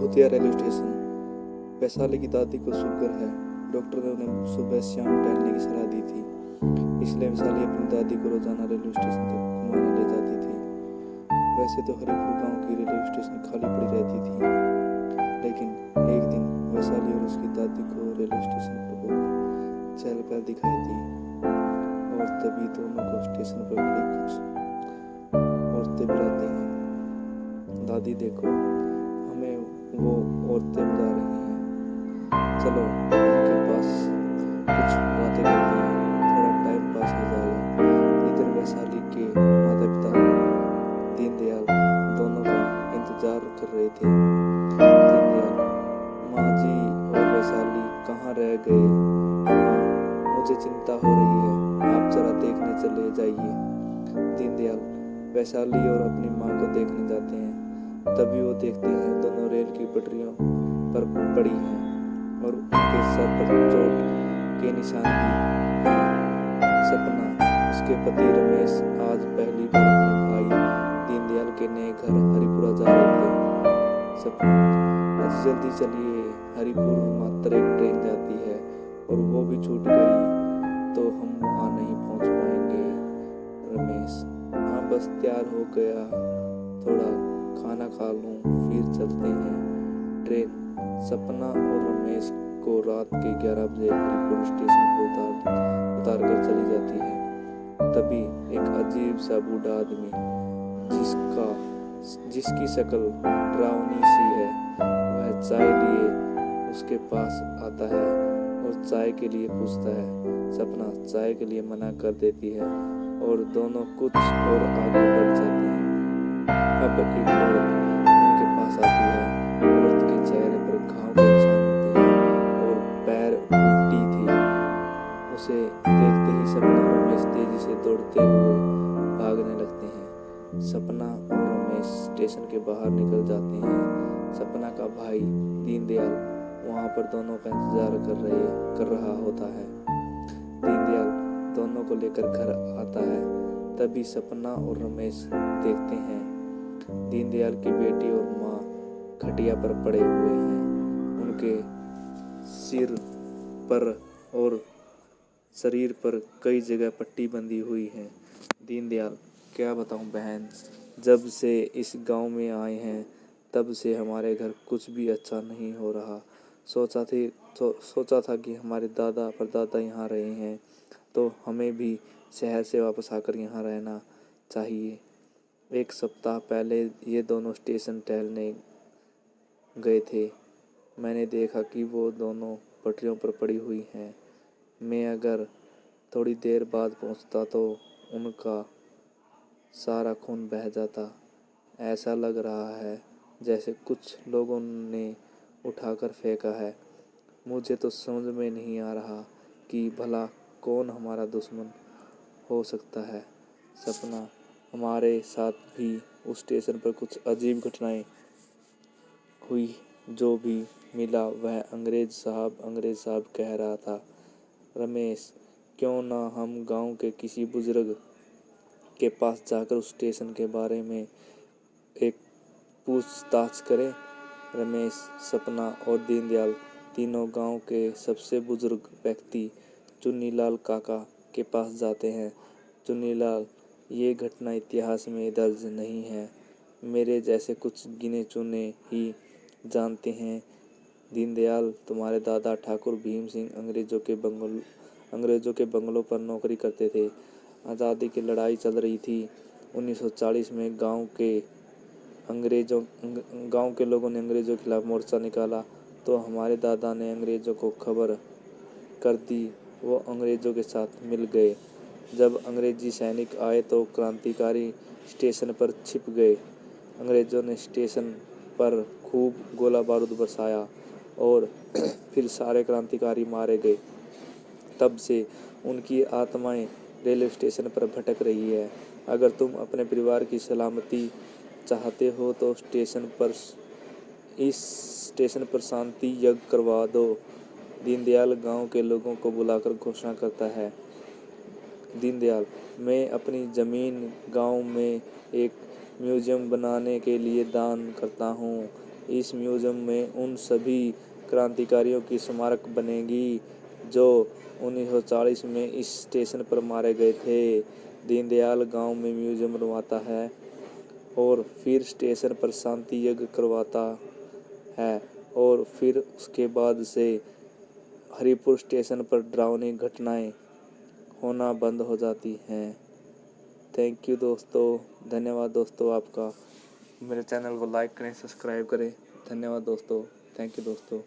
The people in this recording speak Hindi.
भूतिया रेलवे स्टेशन। वैशाली की दादी को शुगर है। डॉक्टर ने उन्हें सुबह शाम टहलने की सलाह दी थी, इसलिए वैशाली अपनी दादी को रोजाना रेलवे स्टेशन तक घुमाने ले जाती थी। वैसे तो हरिपुर गांव की रेलवे स्टेशन खाली पड़ी रहती थी, लेकिन एक दिन वैशाली और उसकी दादी को रेलवे स्टेशन पर बहुत चहल पहल दिखाई दी, और तभी दोनों को स्टेशन पर खड़ी कुछ औरतें बुलाती हैं। दादी देखो, हमें वो औरतें बुला रही हैं, चलो उनके पास कुछ बातें करते हैं, थोड़ा टाइम पास हो जाएगा। इधर वैशाली के माता पिता दीनदयाल दोनों का इंतजार कर रहे थे। दीनदयाल, माँ जी और वैशाली कहाँ रह गए? माँ, मुझे चिंता हो रही है, आप जरा देखने चले जाइए। दीनदयाल वैशाली और अपनी माँ को देखने जाते हैं। तभी वो देखते हैं दोनों रेल की पटरियों पर पड़ी हैं और उनके सर पर चोट के निशान भी हैं। सपना, उसके पति रमेश आज पहली बार अपने भाई दीनदयाल के नए घर हरिपुरा जा रहे थे। सपना, आज जल्दी चलिए, हरिपुर मात्र एक ट्रेन जाती है और वो भी छूट गई तो हम वहाँ नहीं पहुँच पाएंगे। रमेश, हाँ बस तैयार हो गया, थोड़ा खाना खा लूं फिर चलते हैं। ट्रेन सपना और रमेश को रात के 11 बजे हरिपुर स्टेशन पर उतार कर चली जाती है। तभी एक अजीब सा बूढ़ा आदमी जिसकी शक्ल डरावनी सी है, वह चाय लिए उसके पास आता है और चाय के लिए पूछता है। सपना चाय के लिए मना कर देती है और दोनों कुछ और आगे बढ़ जाते हैं। अब एक औरत उनके पास आती है। औरत के चेहरे पर घाव के निशान होते हैं और पैर उल्टी थी। उसे देखते ही सपना और रमेश तेजी से दौड़ते हुए भागने लगते हैं। सपना और रमेश स्टेशन के बाहर निकल जाते हैं। सपना का भाई दीनदयाल वहां पर दोनों का इंतजार कर रहा होता है। दीनदयाल दोनों को लेकर घर आता है। तभी सपना और रमेश देखते हैं दीनदयाल की बेटी और माँ खटिया पर पड़े हुए हैं। उनके सिर पर और शरीर पर कई जगह पट्टी बंधी हुई है। दीनदयाल, क्या बताऊं बहन, जब से इस गांव में आए हैं तब से हमारे घर कुछ भी अच्छा नहीं हो रहा। सोचा था कि हमारे दादा परदादा यहाँ रहे हैं तो हमें भी शहर से वापस आकर यहाँ रहना चाहिए। एक सप्ताह पहले ये दोनों स्टेशन टहलने गए थे। मैंने देखा कि वो दोनों पटरियों पर पड़ी हुई हैं। मैं अगर थोड़ी देर बाद पहुंचता तो उनका सारा खून बह जाता। ऐसा लग रहा है जैसे कुछ लोगों ने उठाकर फेंका है। मुझे तो समझ में नहीं आ रहा कि भला कौन हमारा दुश्मन हो सकता है। सपना, हमारे साथ भी उस स्टेशन पर कुछ अजीब घटनाएं हुई। जो भी मिला वह अंग्रेज साहब कह रहा था। रमेश, क्यों ना हम गांव के किसी बुजुर्ग के पास जाकर उस स्टेशन के बारे में एक पूछताछ करें। रमेश, सपना और दीनदयाल तीनों गांव के सबसे बुजुर्ग व्यक्ति चुन्नीलाल काका के पास जाते हैं। चुन्नीलाल, ये घटना इतिहास में दर्ज नहीं है, मेरे जैसे कुछ गिने चुने ही जानते हैं। दीनदयाल, तुम्हारे दादा ठाकुर भीम सिंह अंग्रेजों के बंगलों पर नौकरी करते थे। आज़ादी की लड़ाई चल रही थी। 1940 में गांव के लोगों ने अंग्रेजों के खिलाफ मोर्चा निकाला तो हमारे दादा ने अंग्रेजों को खबर कर दी। वो अंग्रेजों के साथ मिल गए। जब अंग्रेजी सैनिक आए तो क्रांतिकारी स्टेशन पर छिप गए। अंग्रेजों ने स्टेशन पर खूब गोला बारूद बरसाया और फिर सारे क्रांतिकारी मारे गए। तब से उनकी आत्माएं रेलवे स्टेशन पर भटक रही है। अगर तुम अपने परिवार की सलामती चाहते हो तो इस स्टेशन पर शांति यज्ञ करवा दो। दीनदयाल गांव के लोगों को बुलाकर घोषणा करता है। दीनदयाल, मैं अपनी जमीन गांव में एक म्यूजियम बनाने के लिए दान करता हूँ। इस म्यूज़ियम में उन सभी क्रांतिकारियों की स्मारक बनेगी जो 1940 में इस स्टेशन पर मारे गए थे। दीनदयाल गांव में म्यूज़ियम बनवाता है और फिर स्टेशन पर शांति यज्ञ करवाता है और फिर उसके बाद से हरिपुर स्टेशन पर डरावनी घटनाएं होना बंद हो जाती हैं। थैंक यू दोस्तों, धन्यवाद दोस्तों आपका। मेरे चैनल को लाइक करें, सब्सक्राइब करें। धन्यवाद दोस्तों, थैंक यू दोस्तों।